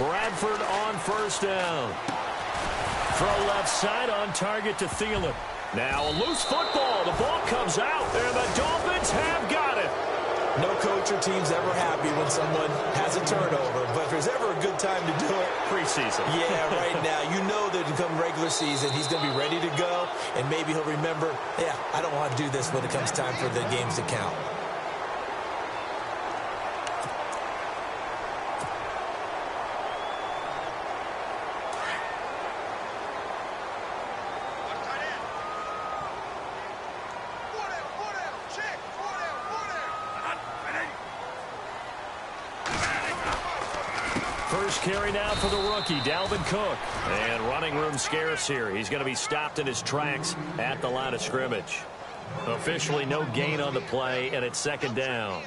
Bradford on first down. Throw left side on target to Thielen. Now a loose football. The ball comes out, and the Dolphins have got it. No coach or team's ever happy when someone has a turnover, but if there's ever a good time to do it, preseason. Yeah, right now. You know that come regular season, he's going to be ready to go, and maybe he'll remember, yeah, I don't want to do this when it comes time for the games to count. First carry now for the rookie, Dalvin Cook. And running room scarce here. He's going to be stopped in his tracks at the line of scrimmage. Officially no gain on the play, and it's second down.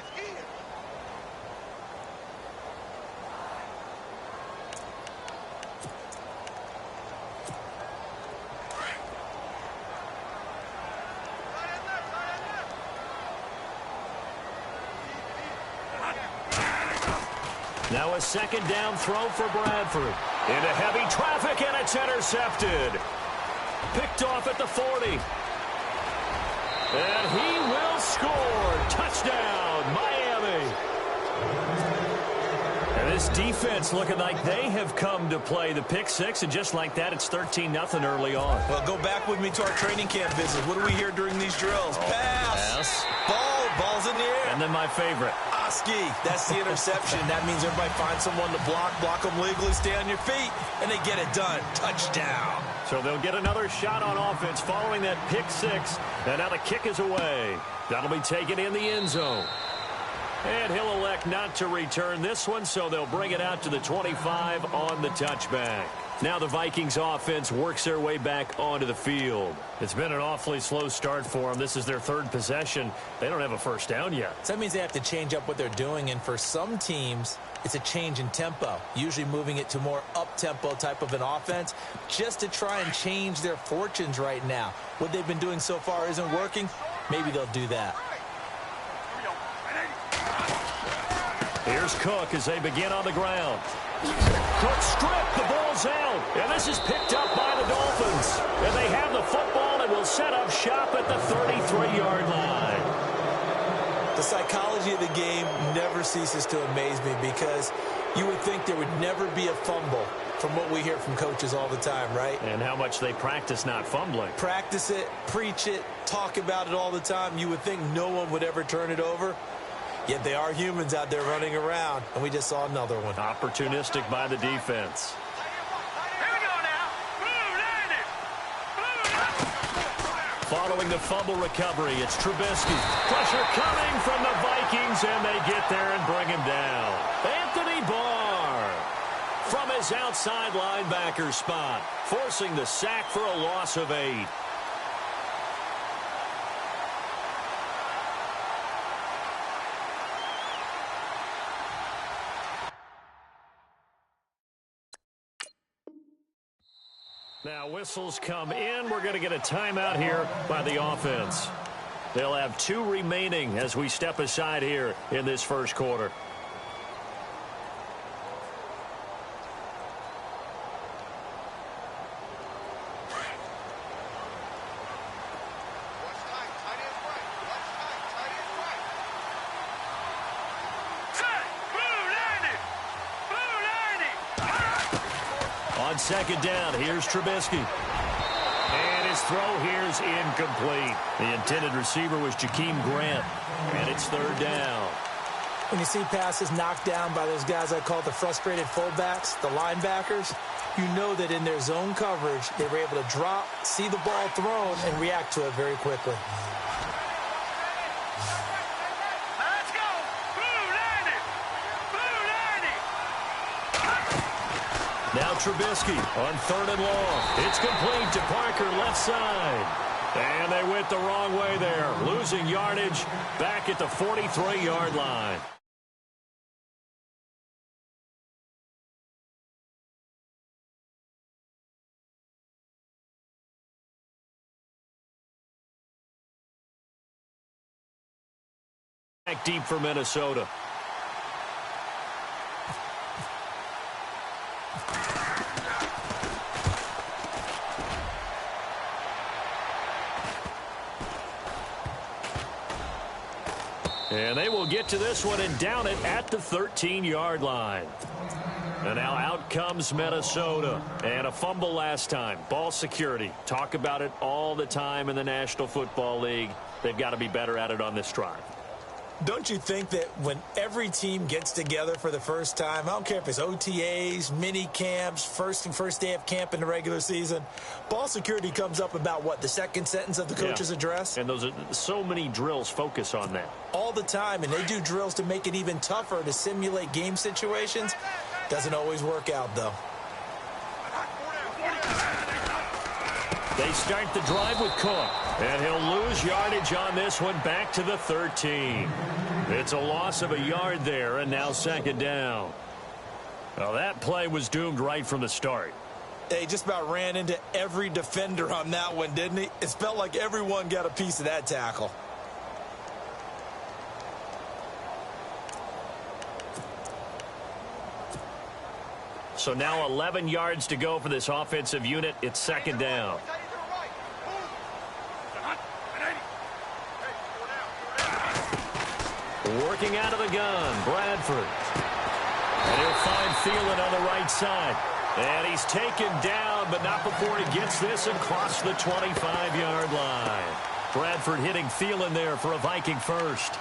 Now a second down throw for Bradford. Into heavy traffic, and it's intercepted. Picked off at the 40. And he will score. Touchdown, Miami. And this defense looking like they have come to play the pick six, and just like that, it's 13-0 early on. Well, go back with me to our training camp visit. What do we hear during these drills? Pass. Ball's in the air. And then my favorite. That's the interception. That means everybody finds someone to block them legally, stay on your feet, and they get it done. Touchdown. So they'll get another shot on offense following that pick six. And now the kick is away. That'll be taken in the end zone. And he'll elect not to return this one, so they'll bring it out to the 25 on the touchback. Now the Vikings offense works their way back onto the field. It's been an awfully slow start for them. This is their third possession. They don't have a first down yet. So that means they have to change up what they're doing, and for some teams, it's a change in tempo, usually moving it to more up-tempo type of an offense just to try and change their fortunes right now. What they've been doing so far isn't working. Maybe they'll do that. Here's Cook as they begin on the ground. Cook stripped, the ball's out, and this is picked up by the Dolphins. And they have the football and will set up shop at the 33-yard line. The psychology of the game never ceases to amaze me because you would think there would never be a fumble from what we hear from coaches all the time, right? And how much they practice not fumbling. Practice it, preach it, talk about it all the time. You would think no one would ever turn it over. Yet they are humans out there running around, and we just saw another one. Opportunistic by the defense. Here we go now. Following the fumble recovery, it's Trubisky. Pressure coming from the Vikings, and they get there and bring him down. Anthony Barr from his outside linebacker spot, forcing the sack for a loss of 8. Now whistles come in. We're going to get a timeout here by the offense. They'll have 2 remaining as we step aside here in this first quarter. On second down, here's Trubisky. And his throw here is incomplete. The intended receiver was Jakeem Grant. And it's third down. When you see passes knocked down by those guys I call the frustrated fullbacks, the linebackers, you know that in their zone coverage, they were able to drop, see the ball thrown, and react to it very quickly. Now Trubisky on third and long. It's complete to Parker, left side. And they went the wrong way there, losing yardage back at the 43-yard line. Back deep for Minnesota. And they will get to this one and down it at the 13-yard line. And now out comes Minnesota. And a fumble last time. Ball security. Talk about it all the time in the National Football League. They've got to be better at it on this drive. Don't you think that when every team gets together for the first time, I don't care if it's OTAs, mini camps, first day of camp in the regular season, ball security comes up about what, the second sentence of the coach's address? And those are so many drills focus on that. All the time, and they do drills to make it even tougher to simulate game situations. Doesn't always work out, though. They start the drive with Cook, and he'll lose yardage on this one back to the 13. It's a loss of a yard there, and now second down. Well, that play was doomed right from the start. He just about ran into every defender on that one, didn't he? It felt like everyone got a piece of that tackle. So now 11 yards to go for this offensive unit. It's second down. Working out of the gun, Bradford. And he'll find Thielen on the right side. And he's taken down, but not before he gets this across the 25-yard line. Bradford hitting Thielen there for a Viking first.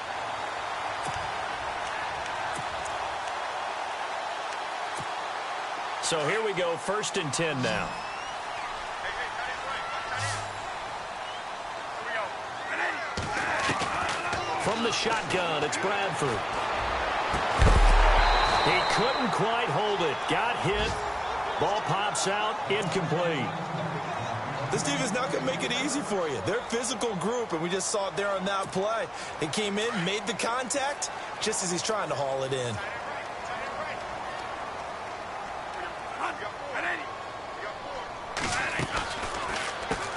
So here we go, 1st and 10 now. From the shotgun, it's Bradford. He couldn't quite hold it. Got hit. Ball pops out, incomplete. This team is not going to make it easy for you. They're a physical group, and we just saw it there on that play. He came in, made the contact, just as he's trying to haul it in.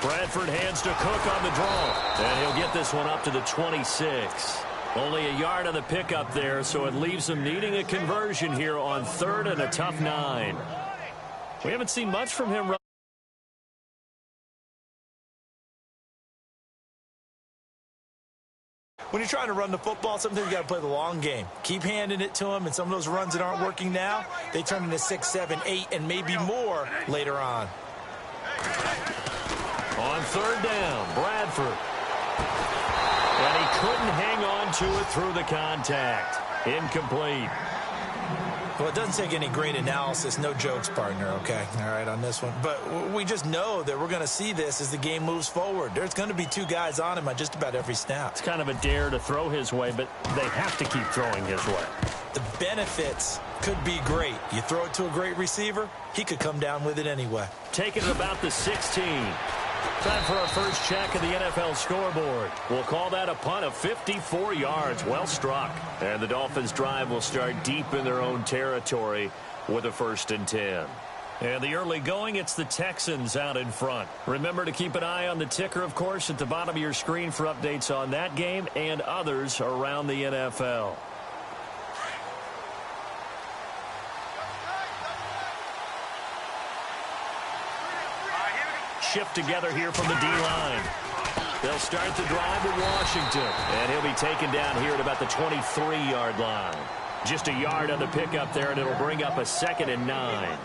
Bradford hands to Cook on the draw. And he'll get this one up to the 26. Only a yard on the pickup there, so it leaves them needing a conversion here on 3rd and a tough 9. We haven't seen much from him. When you're trying to run the football, sometimes you got to play the long game. Keep handing it to him, and some of those runs that aren't working now, they turn into 6, 7, 8, and maybe more later on. On 3rd down, Bradford. And he couldn't hang on to it through the contact. Incomplete. Well, it doesn't take any great analysis. No jokes, partner, okay? All right, on this one. But we just know that we're going to see this as the game moves forward. There's going to be 2 guys on him on just about every snap. It's kind of a dare to throw his way, but they have to keep throwing his way. The benefits could be great. You throw it to a great receiver, he could come down with it anyway. Taking it about the 16. Time for our first check of the NFL scoreboard. We'll call that a punt of 54 yards. Well struck. And the Dolphins' drive will start deep in their own territory with a 1st and 10. And the early going, it's the Texans out in front. Remember to keep an eye on the ticker, of course, at the bottom of your screen for updates on that game and others around the NFL. Shift together here from the D-line. They'll start the drive with Washington. And he'll be taken down here at about the 23-yard line. Just a yard on the pickup there, and it'll bring up a 2nd and 9.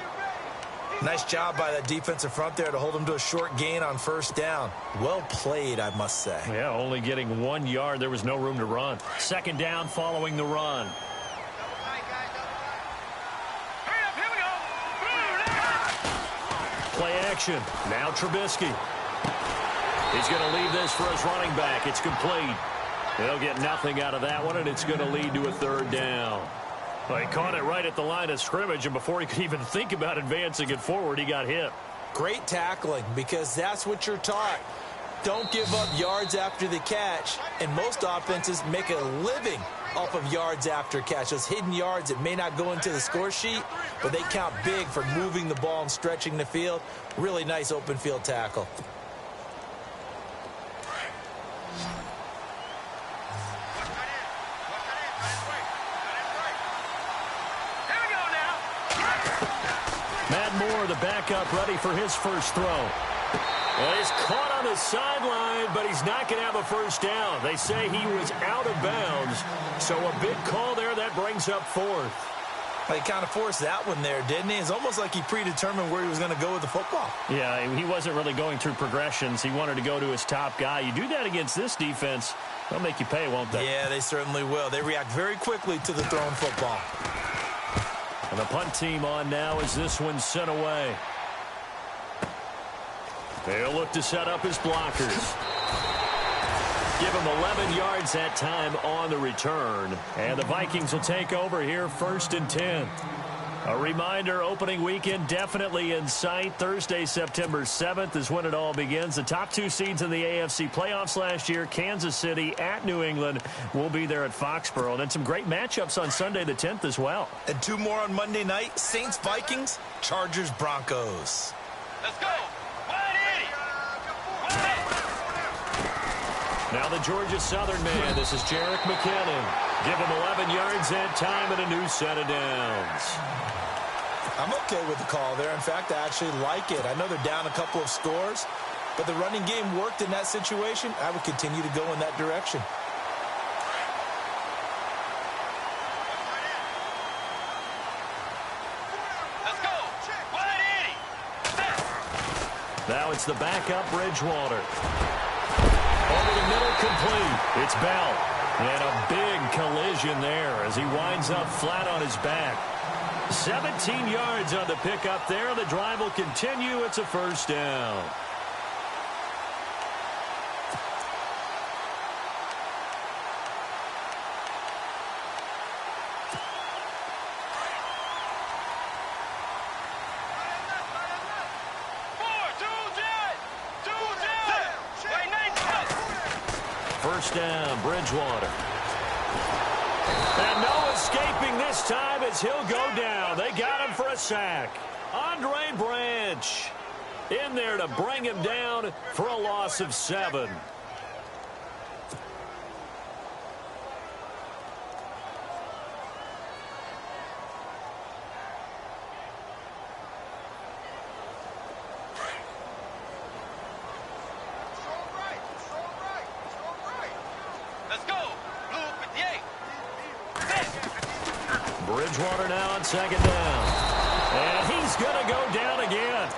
Nice job by that defensive front there to hold him to a short gain on 1st down. Well played, I must say. Yeah, only getting 1 yard. There was no room to run. 2nd down following the run. Play action. Now Trubisky. He's going to leave this for his running back. It's complete. They'll get nothing out of that one, and it's going to lead to a 3rd down. Well, he caught it right at the line of scrimmage, and before he could even think about advancing it forward, he got hit. Great tackling, because that's what you're taught. Don't give up yards after the catch, and most offenses make a living off of yards after catch. Those hidden yards that may not go into the score sheet, but they count big for moving the ball and stretching the field. Really nice open field tackle. Matt Moore, the backup, ready for his first throw. Well, he's caught on the sideline, but he's not going to have a first down. They say he was out of bounds, so a big call there. That brings up fourth. He kind of forced that one there, didn't he? It's almost like he predetermined where he was going to go with the football. Yeah, he wasn't really going through progressions. He wanted to go to his top guy. You do that against this defense, they'll make you pay, won't they? Yeah, they certainly will. They react very quickly to the thrown football. And the punt team on now as this one's sent away. They'll look to set up his blockers. Give him 11 yards that time on the return. And the Vikings will take over here 1st and 10. A reminder, opening weekend definitely in sight. Thursday, September 7th is when it all begins. The top 2 seeds in the AFC playoffs last year, Kansas City at New England, will be there at Foxborough. And then some great matchups on Sunday the 10th as well. And 2 more on Monday night, Saints-Vikings, Chargers-Broncos. Let's go. Now the Georgia Southern man, this is Jerick McKinnon. Give him 11 yards that time and a new set of downs. I'm okay with the call there. In fact, I actually like it. I know they're down a couple of scores, but the running game worked in that situation. I would continue to go in that direction. Let's go. Now it's the backup Bridgewater. Over the middle, complete. It's Bell. And a big collision there as he winds up flat on his back. 17 yards on the pickup there. The drive will continue. It's a first down. First down, Bridgewater. And no escaping this time as he'll go down. They got him for a sack. Andre Branch in there to bring him down for a loss of 7. Bridgewater now on 2nd down. And he's going to go down again.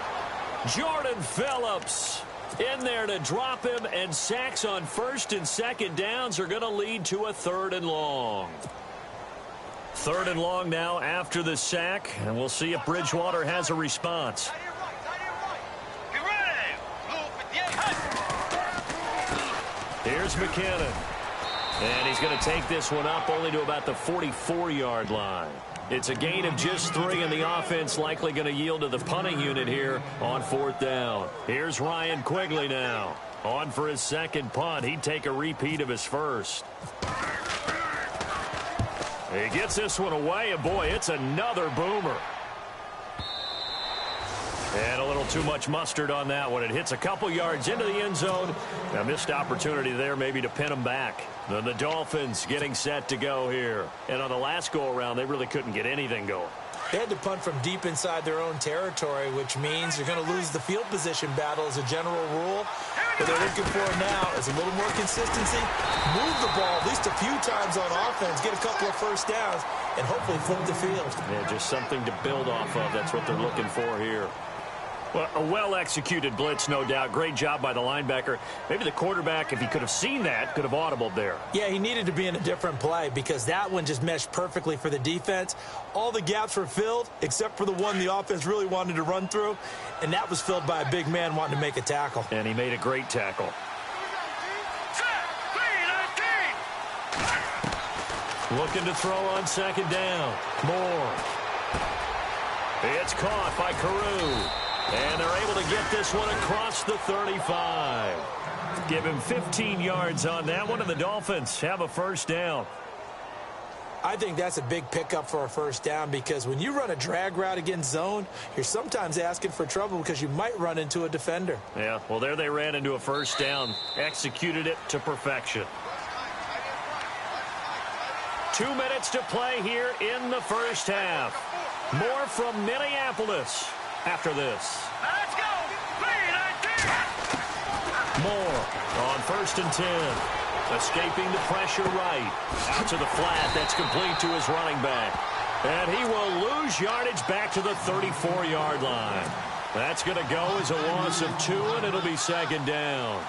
Jordan Phillips in there to drop him, and sacks on 1st and 2nd downs are going to lead to a 3rd and long. 3rd and long now after the sack, and we'll see if Bridgewater has a response. Here's McKinnon. And he's going to take this one up only to about the 44-yard line. It's a gain of just 3, and the offense likely going to yield to the punting unit here on 4th down. Here's Ryan Quigley now. On for his 2nd punt. He'd take a repeat of his 1st. He gets this one away, and boy, it's another boomer. And a little too much mustard on that one. It hits a couple yards into the end zone. A missed opportunity there maybe to pin him back. Then the Dolphins getting set to go here. And on the last go-around, they really couldn't get anything going. They had to punt from deep inside their own territory, which means you're going to lose the field position battle as a general rule. What they're looking for now is a little more consistency, move the ball at least a few times on offense, get a couple of first downs, and hopefully flip the field. Yeah, just something to build off of. That's what they're looking for here. Well, a well-executed blitz, no doubt. Great job by the linebacker. Maybe the quarterback, if he could have seen that, could have audibled there. Yeah, he needed to be in a different play because that one just meshed perfectly for the defense. All the gaps were filled except for the one the offense really wanted to run through, and that was filled by a big man wanting to make a tackle. And he made a great tackle. Looking to throw on 2nd down. Moore. It's caught by Carew. And they're able to get this one across the 35. Give him 15 yards on that one, and the Dolphins have a first down. I think that's a big pickup for a first down because when you run a drag route against zone, you're sometimes asking for trouble because you might run into a defender. Yeah, well, there they ran into a first down, executed it to perfection. 2 minutes to play here in the first half. More from Minneapolis after this. Let's go. 3-19. Moore on 1st and 10. Escaping the pressure right. Out to the flat. That's complete to his running back. And he will lose yardage back to the 34-yard line. That's going to go as a loss of 2, and it'll be 2nd down.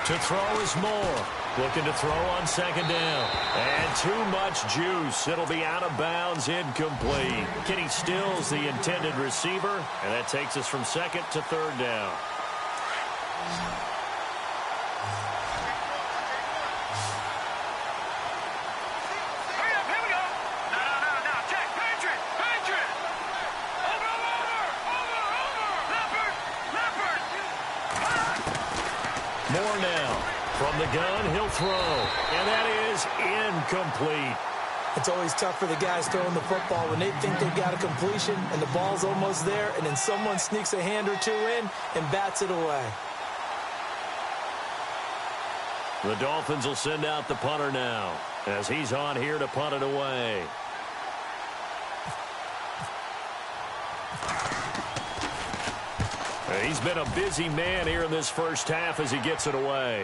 To throw is Moore. Looking to throw on 2nd down. And too much juice. It'll be out of bounds, incomplete. Kenny Stills, the intended receiver. And that takes us from 2nd to 3rd down. Moore now. From the gun, he'll throw. And that is incomplete. It's always tough for the guys throwing the football when they think they've got a completion and the ball's almost there, and then someone sneaks a hand or two in and bats it away. The Dolphins will send out the punter now as he's on here to punt it away. He's been a busy man here in this first half as he gets it away.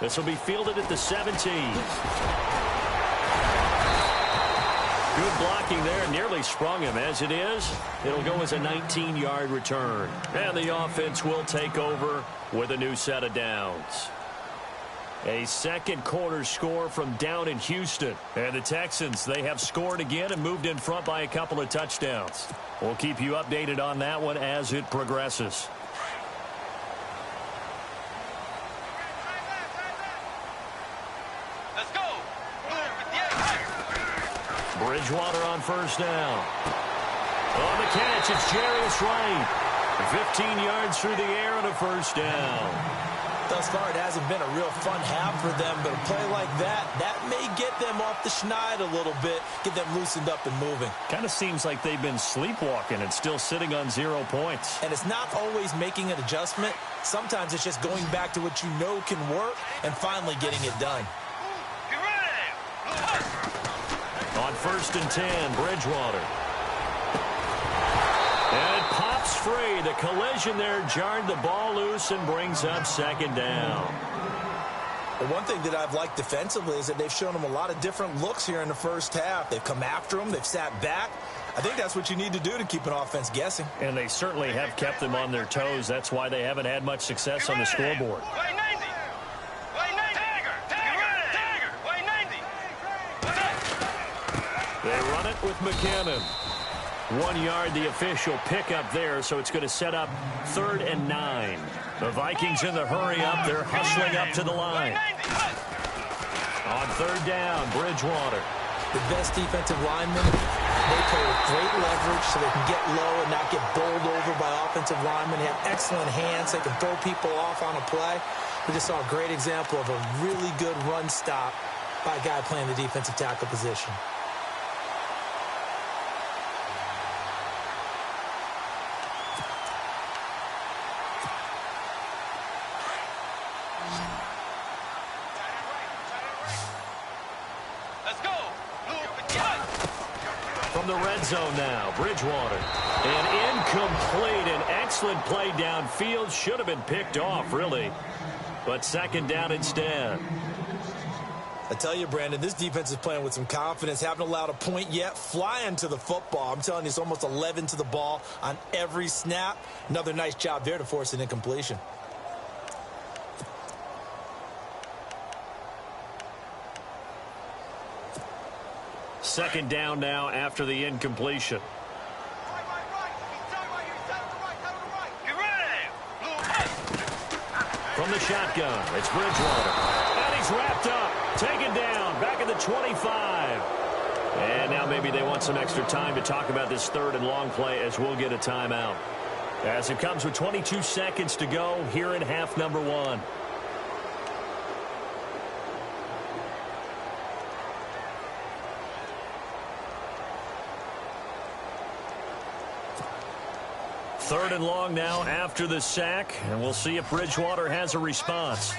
This will be fielded at the 17. Good blocking there. Nearly sprung him. As it is, it'll go as a 19-yard return. And the offense will take over with a new set of downs. A second quarter score from down in Houston. And the Texans, they have scored again and moved in front by a couple of touchdowns. We'll keep you updated on that one as it progresses. Let's go. Bridgewater on 1st down. On the catch, it's Jarius Wright. 15 yards through the air and a 1st down. Thus far, it hasn't been a real fun half for them, but a play like that may get them off the schneid a little bit, get them loosened up and moving. Kind of seems like they've been sleepwalking and still sitting on 0 points. And it's not always making an adjustment. Sometimes it's just going back to what you know can work and finally getting it done. Get ready. On 1st and 10, Bridgewater. And it pops free. The collision there jarred the ball loose and brings up 2nd down. The one thing that I've liked defensively is that they've shown them a lot of different looks here in the first half. They've come after them. They've sat back. I think that's what you need to do to keep an offense guessing. And they certainly have kept them on their toes. That's why they haven't had much success on the scoreboard. Wait, 90. Wait, 90. Tiger. Wait, 90. They run it with McKinnon. 1 yard, the official pickup there, so it's going to set up 3rd and 9. The Vikings in the hurry up. They're hustling up to the line. On 3rd down, Bridgewater. The best defensive linemen, they play with great leverage so they can get low and not get bowled over by offensive linemen. They have excellent hands. They can throw people off on a play. We just saw a great example of a really good run stop by a guy playing the defensive tackle position. From the red zone now, Bridgewater. An incomplete, an excellent play downfield. Should have been picked off, really. But 2nd down instead. I tell you, Brandon, this defense is playing with some confidence. Haven't allowed a point yet. Flying to the football. I'm telling you, it's almost 11 to the ball on every snap. Another nice job there to force an incompletion. Second down now after the incompletion. From the shotgun, it's Bridgewater. And he's wrapped up, taken down, back at the 25. And now maybe they want some extra time to talk about this 3rd and long play as we'll get a timeout. As it comes with 22 seconds to go here in half number 1. 3rd and long now after the sack, and we'll see if Bridgewater has a response.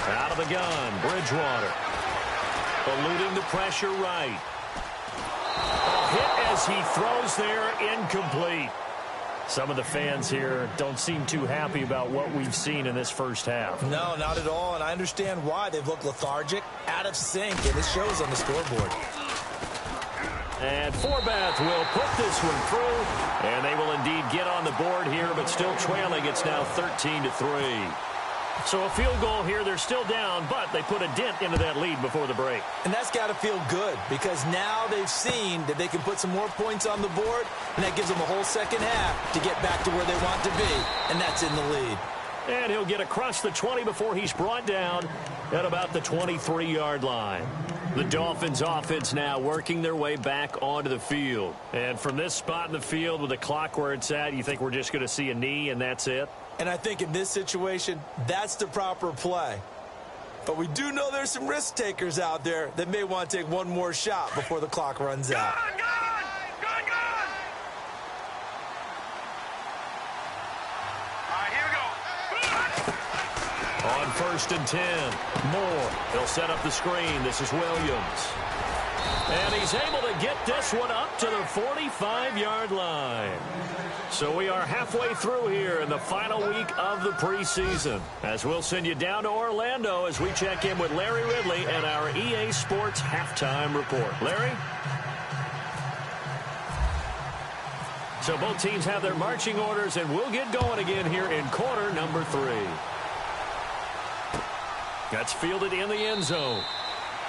Out of the gun, Bridgewater. Eluding the pressure right. A hit as he throws there, incomplete. Some of the fans here don't seem too happy about what we've seen in this first half. No, not at all, and I understand why. They've looked lethargic, out of sync, and it shows on the scoreboard. And Forbath will put this one through, and they will indeed get on the board here, but still trailing. It's now 13-3. So a field goal here. They're still down, but they put a dent into that lead before the break. And that's got to feel good because now they've seen that they can put some more points on the board, and that gives them a whole second half to get back to where they want to be, and that's in the lead. And he'll get across the 20 before he's brought down at about the 23-yard line. The Dolphins offense now working their way back onto the field. And from this spot in the field with the clock where it's at, you think we're just going to see a knee and that's it? And I think in this situation, that's the proper play. But we do know there's some risk takers out there that may want to take one more shot before the clock runs out. Gun! All right, here we go. On 1st and 10, Moore. He'll set up the screen. This is Williams. And he's able to get this one up to the 45-yard line. So we are halfway through here in the final week of the preseason. As we'll send you down to Orlando as we check in with Larry Ridley and our EA Sports Halftime Report. Larry? So both teams have their marching orders, and we'll get going again here in quarter number 3. That's fielded in the end zone.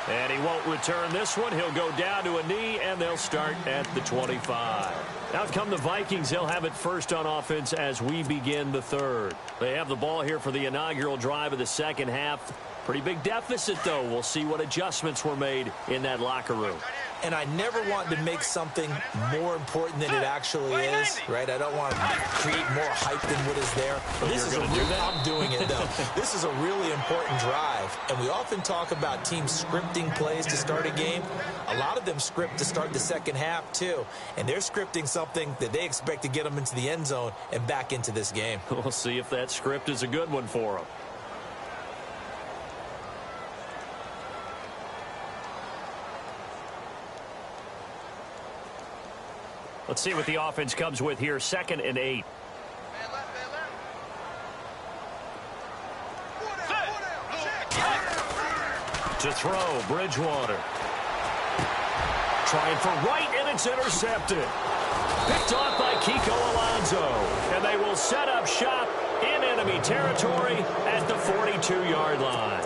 And he won't return this one. He'll go down to a knee, and they'll start at the 25. Out come the Vikings. They'll have it first on offense as we begin the 3rd. They have the ball here for the inaugural drive of the second half. Pretty big deficit, though. We'll see what adjustments were made in that locker room. And I never want to make something more important than it actually is, right? I don't want to create more hype than what is there. This is I'm doing it, though. This is a really important drive. And we often talk about teams scripting plays to start a game. A lot of them script to start the second half, too. And they're scripting something that they expect to get them into the end zone and back into this game. We'll see if that script is a good one for them. Let's see what the offense comes with here. 2nd and 8. To throw, Bridgewater. Trying for right, and it's intercepted. Picked off by Kiko Alonso. And they will set up shop in enemy territory at the 42-yard line.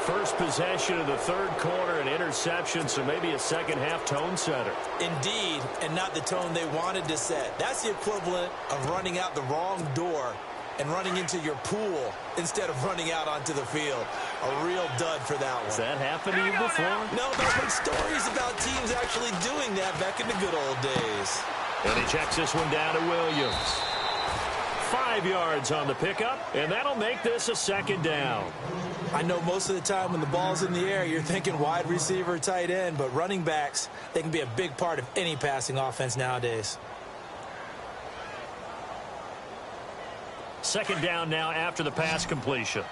First possession of the 3rd quarter, an interception, so maybe a second-half tone setter. Indeed, and not the tone they wanted to set. That's the equivalent of running out the wrong door and running into your pool instead of running out onto the field. A real dud for that one. Has that happened to you before? No, but I've heard stories about teams actually doing that back in the good old days. And he checks this one down to Williams. 5 yards on the pickup, and that'll make this a 2nd down. I know most of the time when the ball's in the air, you're thinking wide receiver, tight end, but running backs, they can be a big part of any passing offense nowadays. 2nd down now after the pass completion.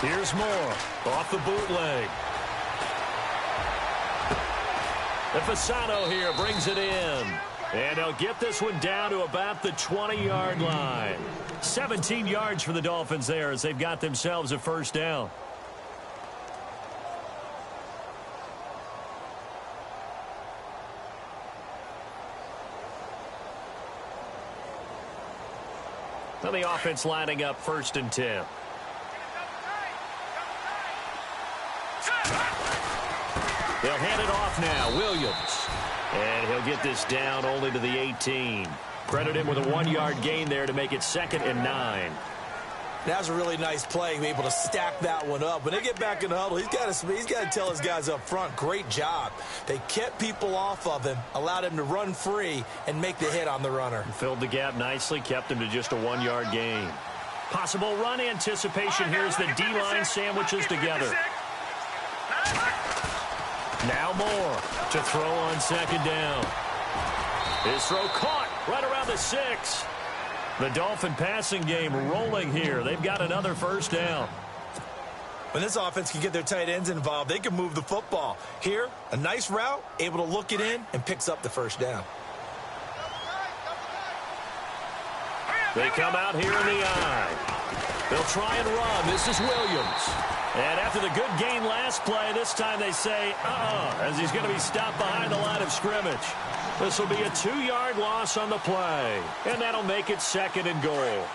Here's Moore off the bootleg. And Fasano here brings it in. And they'll get this one down to about the 20-yard line. 17 yards for the Dolphins there as they've got themselves a 1st down. Now the offense lining up 1st and 10. They'll hand it off now. Williams. And he'll get this down only to the 18. Credit him with a 1-yard gain there to make it 2nd and 9. That was a really nice play, be able to stack that one up. When they get back in the huddle, he's got to tell his guys up front, great job. They kept people off of him, allowed him to run free and make the hit on the runner. Filled the gap nicely, kept him to just a 1-yard gain. Possible run anticipation here as the D-line sandwiches together. Now Moore to throw on second down. His throw caught right around the 6. The Dolphin passing game rolling here. They've got another first down. When this offense can get their tight ends involved, they can move the football. Here, a nice route, able to look it in, and picks up the first down. They come out here in the eye. They'll try and run. This is Williams. And after the good gain last play, this time they say, as he's going to be stopped behind the line of scrimmage. This will be a 2-yard loss on the play. And that'll make it 2nd and goal.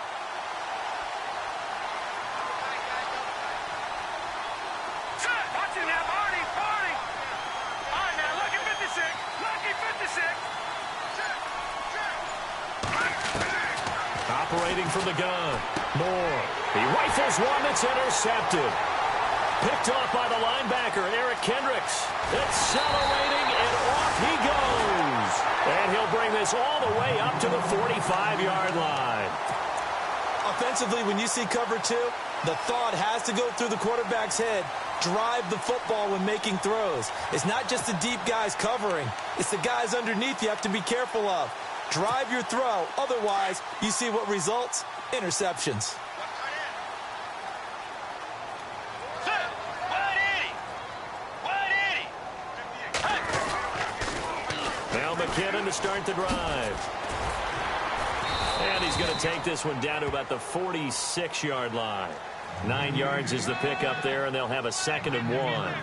Operating from the gun. Moore. He rifles one that's intercepted. Picked off by the linebacker, Eric Kendricks. Accelerating, and off he goes. And he'll bring this all the way up to the 45-yard line. Offensively, when you see cover 2, the thought has to go through the quarterback's head. Drive the football when making throws. It's not just the deep guys covering. It's the guys underneath you have to be careful of. Drive your throw. Otherwise, you see what results? Interceptions. Now McKinnon to start the drive. And he's going to take this one down to about the 46-yard line. 9 yards is the pickup there, and they'll have a 2nd and 1.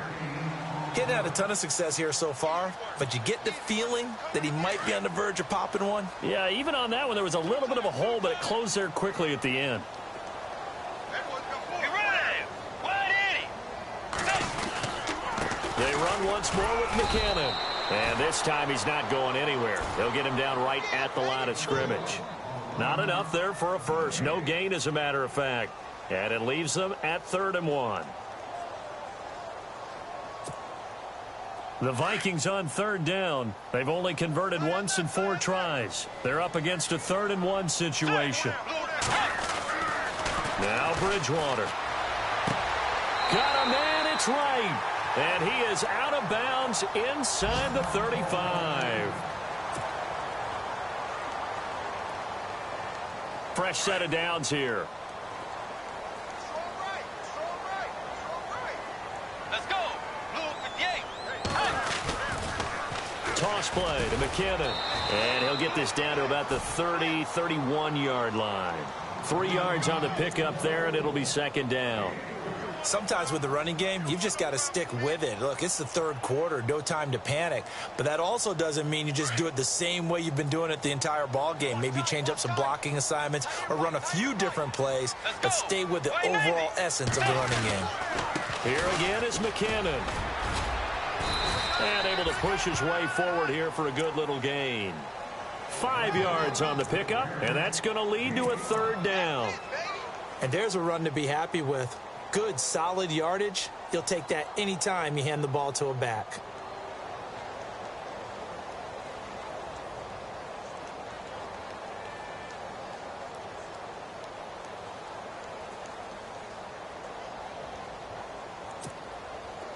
Getting had a ton of success here so far, but you get the feeling that he might be on the verge of popping one. Yeah, even on that one, there was a little bit of a hole, but it closed there quickly at the end. They run once more with McKinnon. And this time he's not going anywhere. They'll get him down right at the line of scrimmage. Not enough there for a first. No gain, as a matter of fact. And it leaves them at 3rd and 1. The Vikings on 3rd down. They've only converted once in 4 tries. They're up against a 3rd and 1 situation. Now Bridgewater. Got a man, it's right. And he is out of bounds inside the 35. Fresh set of downs here. Let's go. Toss play to McKinnon. And he'll get this down to about the 30, 31-yard line. 3 yards on the pickup there, and it'll be 2nd down. Sometimes with the running game, you've just got to stick with it. Look, it's the 3rd quarter, no time to panic. But that also doesn't mean you just do it the same way you've been doing it the entire ball game. Maybe change up some blocking assignments or run a few different plays, but stay with the overall essence of the running game. Here again is McKinnon. And able to push his way forward here for a good little gain. 5 yards on the pickup, and that's going to lead to a 3rd down. And there's a run to be happy with. Good, solid yardage. You'll take that anytime you hand the ball to a back.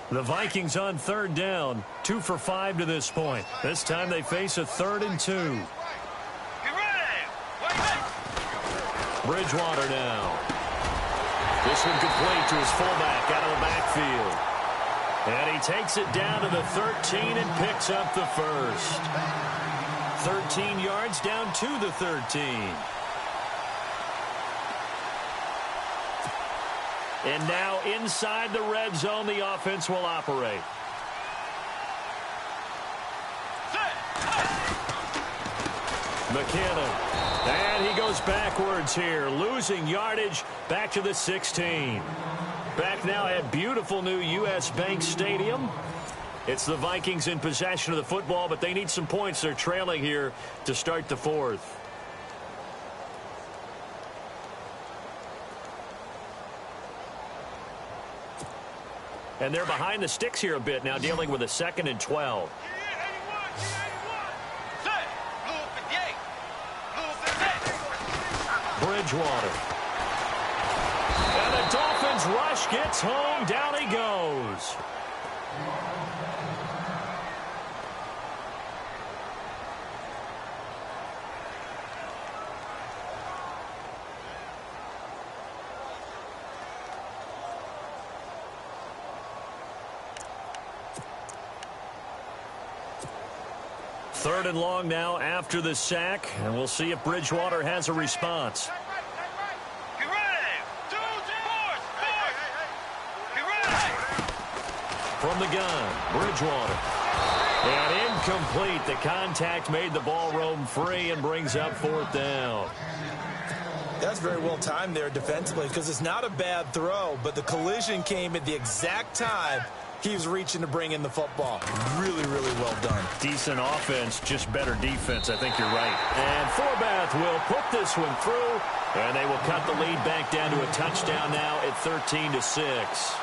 The Vikings on 3rd down, 2 for 5 to this point. This time they face a 3rd and 2. Bridgewater now. This one complete to his fullback out of the backfield. And he takes it down to the 13 and picks up the first. 13 yards down to the 13. And now inside the red zone, the offense will operate. McKinnon. And he goes backwards here, losing yardage back to the 16. Back now at beautiful new U.S. Bank Stadium. It's the Vikings in possession of the football, but they need some points. They're trailing here to start the 4th. And they're behind the sticks here a bit now, dealing with a 2nd and 12. Bridgewater. Dolphins rush gets home. Down he goes. Third and long now after the sack, and we'll see if Bridgewater has a response. Get ready. 2, 4. Get ready. From the gun, Bridgewater. And incomplete. The contact made the ball roam free and brings up fourth down. That's very well timed there defensively because it's not a bad throw, but the collision came at the exact time he was reaching to bring in the football. Really, really well done. Decent offense, just better defense. I think you're right. And Forbath will put this one through, and they will cut the lead back down to a touchdown now at 13-6.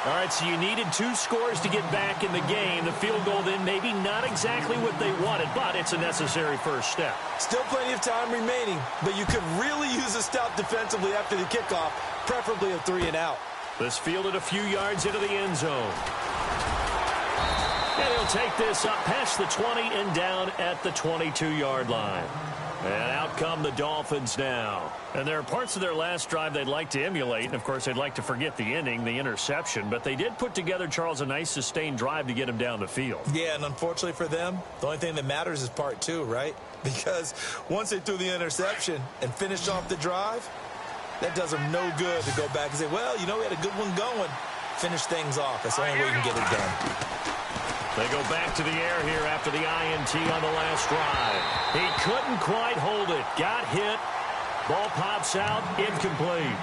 All right, so you needed 2 scores to get back in the game. The field goal then maybe not exactly what they wanted, but it's a necessary first step. Still plenty of time remaining, but you could really use a stop defensively after the kickoff, preferably a 3-and-out. This fielded a few yards into the end zone. And he'll take this up past the 20 and down at the 22-yard line. And out come the Dolphins now. And there are parts of their last drive they'd like to emulate. And, of course, they'd like to forget the inning, the interception. But they did put together, Charles, a nice sustained drive to get him down the field. Yeah, and unfortunately for them, the only thing that matters is part 2, right? Because once they threw the interception and finished off the drive, that does them no good to go back and say, well, you know, we had a good one going. Finish things off. That's the only way you can get it done. They go back to the air here after the INT on the last drive. He couldn't quite hold it. Got hit. Ball pops out. Incomplete.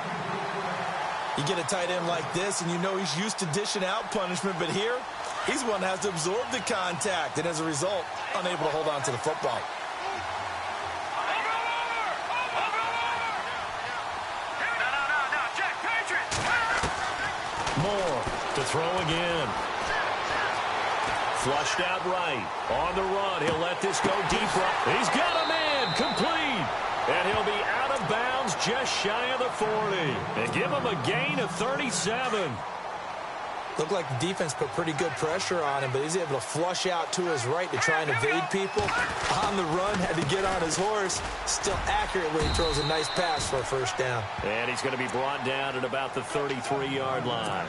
You get a tight end like this, and you know he's used to dishing out punishment, but here, he's one that has to absorb the contact, and as a result, unable to hold on to the football. Moore to throw again. Flushed out right. On the run. He'll let this go deep right. He's got a man. Complete. And he'll be out of bounds just shy of the 40. And give him a gain of 37. Looked like the defense put pretty good pressure on him, but he's able to flush out to his right to try and evade people. On the run, had to get on his horse. Still accurately throws a nice pass for a first down. And he's going to be brought down at about the 33-yard line.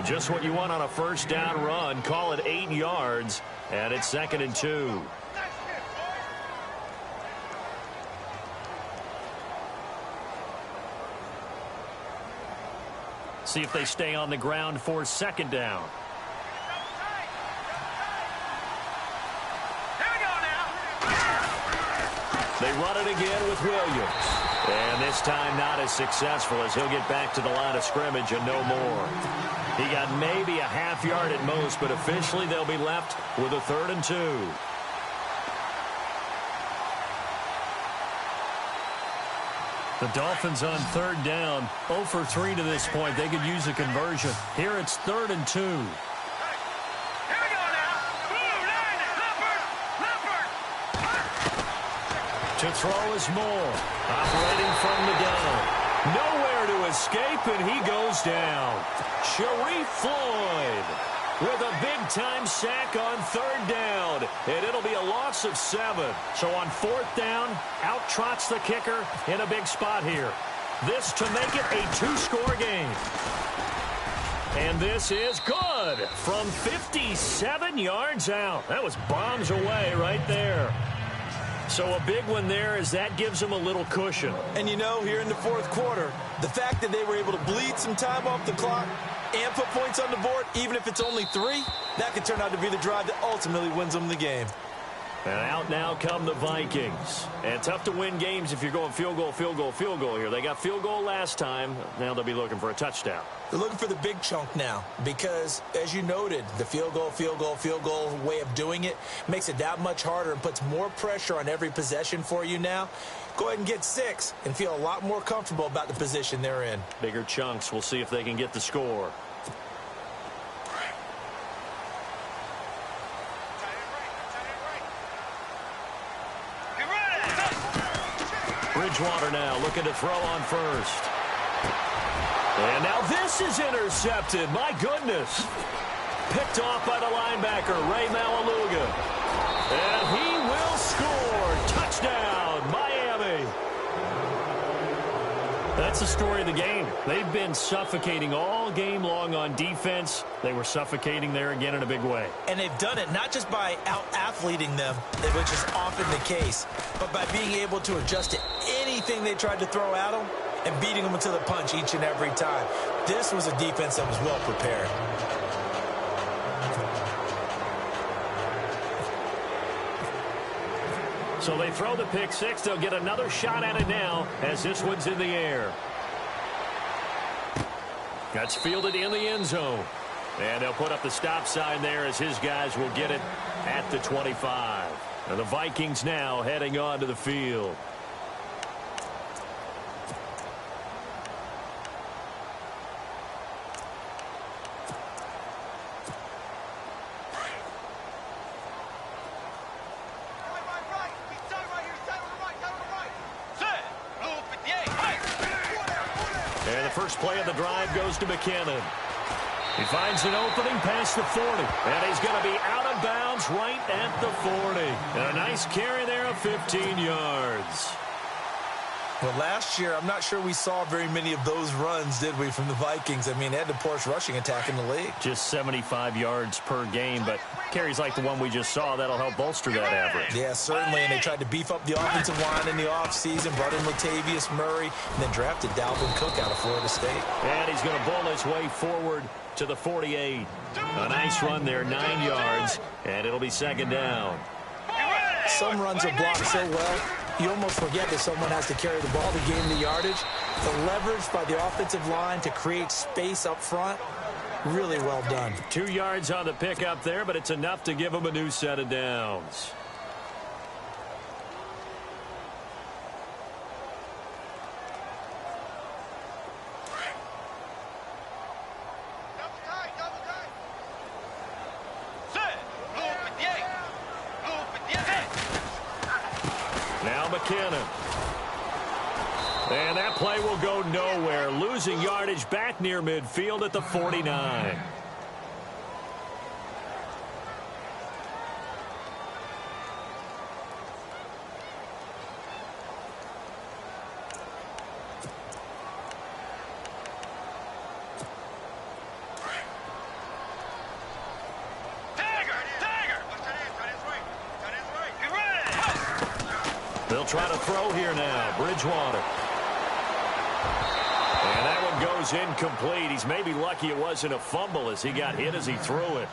Just what you want on a first down run. Call it 8 yards, and it's 2nd and 2. See if they stay on the ground for 2nd down. They run it again with Williams. And this time not as successful as he'll get back to the line of scrimmage and no more. He got maybe a half yard at most, but officially they'll be left with a 3rd and 2. The Dolphins on 3rd down, 0 for 3 to this point. They could use a conversion. Here it's 3rd and 2. To throw is Moore. Operating from the gun. Nowhere to escape, and he goes down. Sharif Floyd with a big-time sack on 3rd down. And it'll be a loss of 7. So on 4th down, out trots the kicker in a big spot here. This to make it a 2-score game. And this is good from 57 yards out. That was bombs away right there. So a big one there as that gives them a little cushion. And you know, here in the 4th quarter, the fact that they were able to bleed some time off the clock and put points on the board, even if it's only 3, that could turn out to be the drive that ultimately wins them the game. And out now come the Vikings. And tough to win games if you're going field goal, field goal, field goal here. They got field goal last time. Now they'll be looking for a touchdown. They're looking for the big chunk now because, as you noted, the field goal, field goal, field goal way of doing it makes it that much harder and puts more pressure on every possession for you now. Go ahead and get 6 and feel a lot more comfortable about the position they're in. Bigger chunks. We'll see if they can get the score. Bridgewater now looking to throw on first. And now this is intercepted. My goodness. Picked off by the linebacker, Ray Malaluga. And he will score. Touchdown, Miami. That's the story of the game. They've been suffocating all game long on defense. They were suffocating there again in a big way. And they've done it not just by out-athleting them, which is often the case, but by being able to adjust to anything they tried to throw at them and beating them to the punch each and every time. This was a defense that was well prepared. So they throw the pick six. They'll get another shot at it now as this one's in the air. That's fielded in the end zone. And they'll put up the stop sign there as his guys will get it at the 25. And the Vikings now heading onto the field. First play of the drive goes to McKinnon. He finds an opening past the 40. And he's going to be out of bounds right at the 40. And a nice carry there of 15 yards. Well, last year, I'm not sure we saw very many of those runs, did we, from the Vikings? I mean, they had the poorest rushing attack in the league. Just 75 yards per game, but carries like the one we just saw, that'll help bolster that average. Yeah, certainly, and they tried to beef up the offensive line in the offseason, brought in Latavius Murray, and then drafted Dalvin Cook out of Florida State. And he's going to bull his way forward to the 48. A nice run there, 9 yards, and it'll be second down. Some runs are blocked so well, you almost forget that someone has to carry the ball to gain the yardage. The leverage by the offensive line to create space up front, really well done. 2 yards on the pickup there, but it's enough to give them a new set of downs. McKinnon. And that play will go nowhere. Losing yardage back near midfield at the 49. They'll try to throw here now. Bridgewater. And that one goes incomplete. He's maybe lucky it wasn't a fumble as he got hit as he threw it.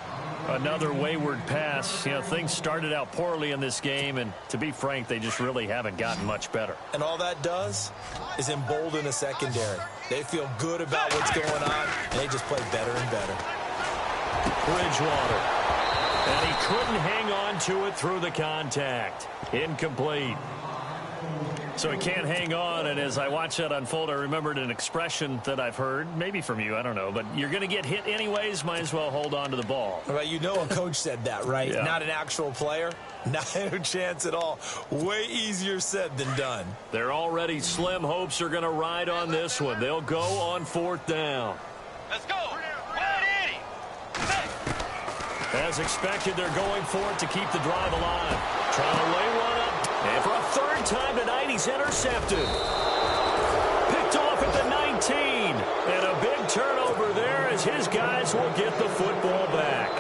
Another wayward pass. You know, things started out poorly in this game, and to be frank, they just really haven't gotten much better. And all that does is embolden the secondary. They feel good about what's going on, and they just play better and better. Bridgewater. And he couldn't hang on to it through the contact. Incomplete. So he can't hang on, and as I watch that unfold, I remembered an expression that I've heard, maybe from you, I don't know, but you're going to get hit anyways, might as well hold on to the ball. Well, you know a coach said that, right? Yeah. Not an actual player. Not a chance at all. Way easier said than done. Their already slim hopes are going to ride on this one. They'll go on fourth down. Let's go. As expected, they're going for it to keep the drive alive. Trying to lay one up. And for a third time tonight, he's intercepted. Picked off at the 19. And a big turnover there as his guys will get the football back.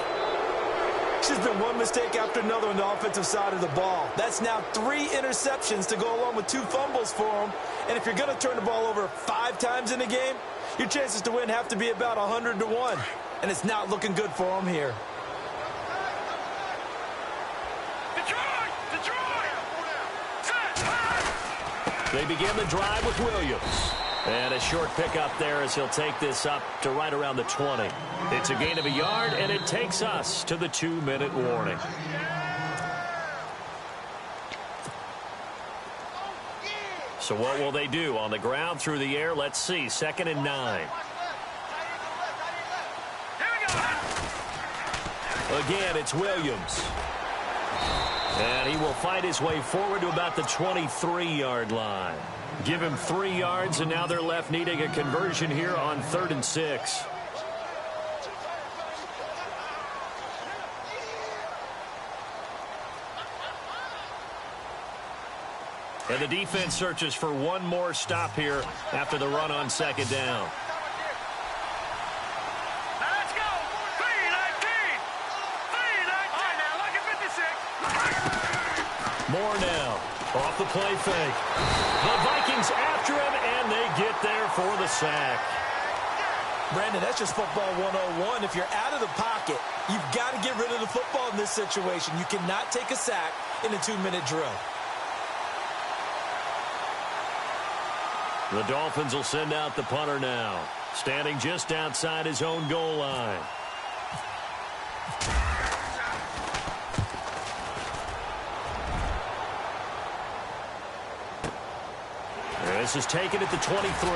It's just been one mistake after another on the offensive side of the ball. That's now 3 interceptions to go along with 2 fumbles for him. And if you're going to turn the ball over 5 times in a game, your chances to win have to be about 100 to 1. And it's not looking good for him here. They begin the drive with Williams. And a short pickup there as he'll take this up to right around the 20. It's a gain of a yard, and it takes us to the 2-minute warning. So what will they do? On the ground, through the air, let's see. 2nd and 9. Again, it's Williams. And he will fight his way forward to about the 23-yard line. Give him 3 yards, and now they're left needing a conversion here on 3rd and 6. And the defense searches for one more stop here after the run on 2nd down. Now let's go. 3-19. 3-19. All right, now look at 56. More now. Off the play fake. The Vikings after him, and they get there for the sack. Brandon, that's just football 101. If you're out of the pocket, you've got to get rid of the football in this situation. You cannot take a sack in a 2-minute drill. The Dolphins will send out the punter now, standing just outside his own goal line. This is taken at the 23.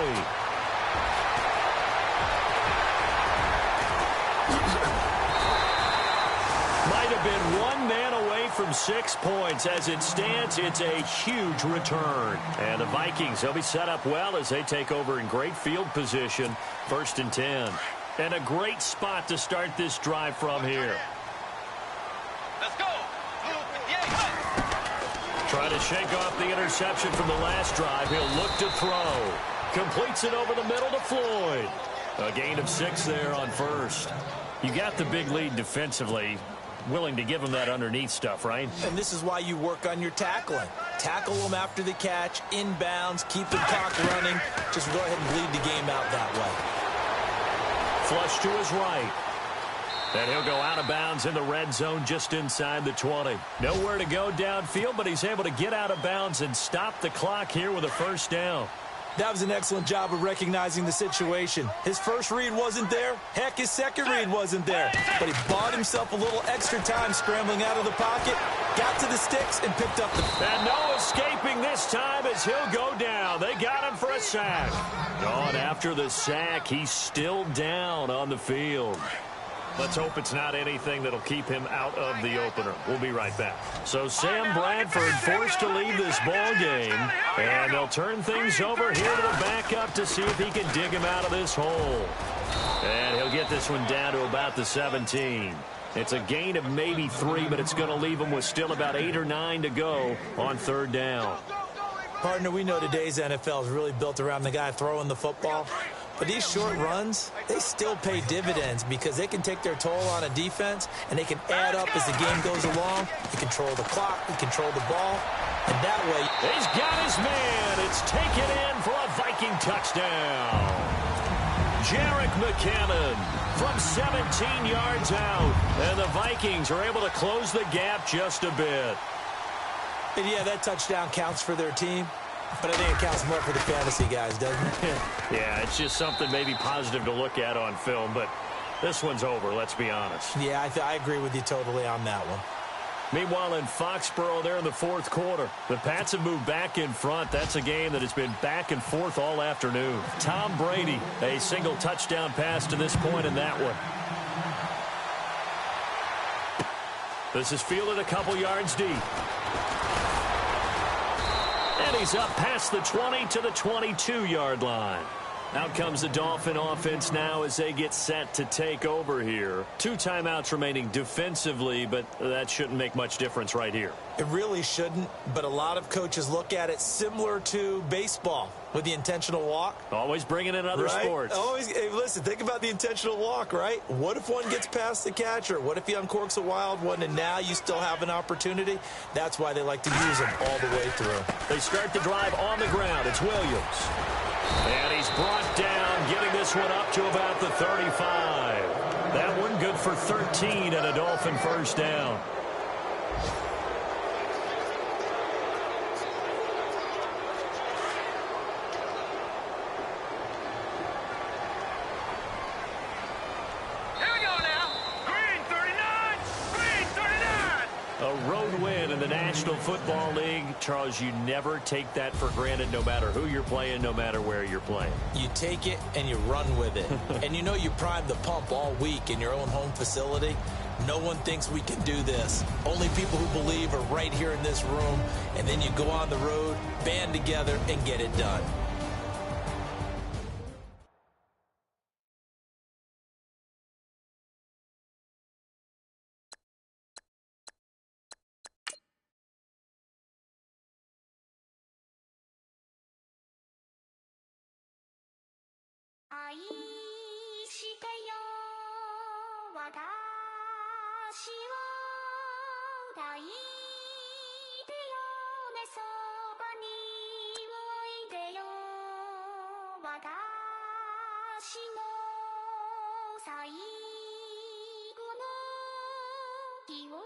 Might have been one man away from 6 points. As it stands, it's a huge return. And the Vikings, they'll be set up well as they take over in great field position. 1st and 10. And a great spot to start this drive from here. Let's go. Trying to shake off the interception from the last drive. He'll look to throw. Completes it over the middle to Floyd. A gain of 6 there on 1st. You got the big lead defensively. Willing to give him that underneath stuff, right? And this is why you work on your tackling. Tackle them after the catch, inbounds, keep the clock running. Just go ahead and bleed the game out that way. Flush to his right. And he'll go out of bounds in the red zone just inside the 20. Nowhere to go downfield, but he's able to get out of bounds and stop the clock here with a 1st down. That was an excellent job of recognizing the situation. His first read wasn't there. Heck, his second read wasn't there. But he bought himself a little extra time scrambling out of the pocket, got to the sticks, and picked up the... And no escaping this time as he'll go down. They got him for a sack. Gone after the sack. He's still down on the field. Let's hope it's not anything that'll keep him out of the opener. We'll be right back. So Sam Bradford forced to leave this ball game, and they'll turn things over here to the backup to see if he can dig him out of this hole. And he'll get this one down to about the 17. It's a gain of maybe 3, but it's going to leave him with still about 8 or 9 to go on 3rd down. Partner, we know today's NFL is really built around the guy throwing the football. But these short runs, they still pay dividends because they can take their toll on a defense, and they can add up as the game goes along. They control the clock, they control the ball, and that way... He's got his man. It's taken in for a Viking touchdown. Jerick McKinnon from 17 yards out, and the Vikings are able to close the gap just a bit. And yeah, that touchdown counts for their team. But I think it counts more for the fantasy guys, doesn't it? Yeah, it's just something maybe positive to look at on film, but this one's over, let's be honest. Yeah, I agree with you totally on that one. Meanwhile, in Foxborough there in the 4th quarter, the Pats have moved back in front. That's a game that has been back and forth all afternoon. Tom Brady, a single touchdown pass to this point in that one. This is fielded a couple yards deep. And he's up past the 20 to the 22-yard line. Out comes the Dolphin offense now as they get set to take over here. 2 timeouts remaining defensively, but that shouldn't make much difference right here. It really shouldn't, but a lot of coaches look at it similar to baseball with the intentional walk. Always bringing in other sports. Always. Hey, listen, think about the intentional walk, right? What if one gets past the catcher? What if he uncorks a wild one and now you still have an opportunity? That's why they like to use them all the way through. They start the drive on the ground. It's Williams. And he's brought down, getting this one up to about the 35. That one good for 13 and a Dolphin 1st down. the National Football League, Charles, you never take that for granted no matter who you're playing, no matter where you're playing. You take it and you run with it. And you know you primed the pump all week in your own home facility. No one thinks we can do this. Only people who believe are right here in this room. And then you go on the road, band together, and get it done.最後の日を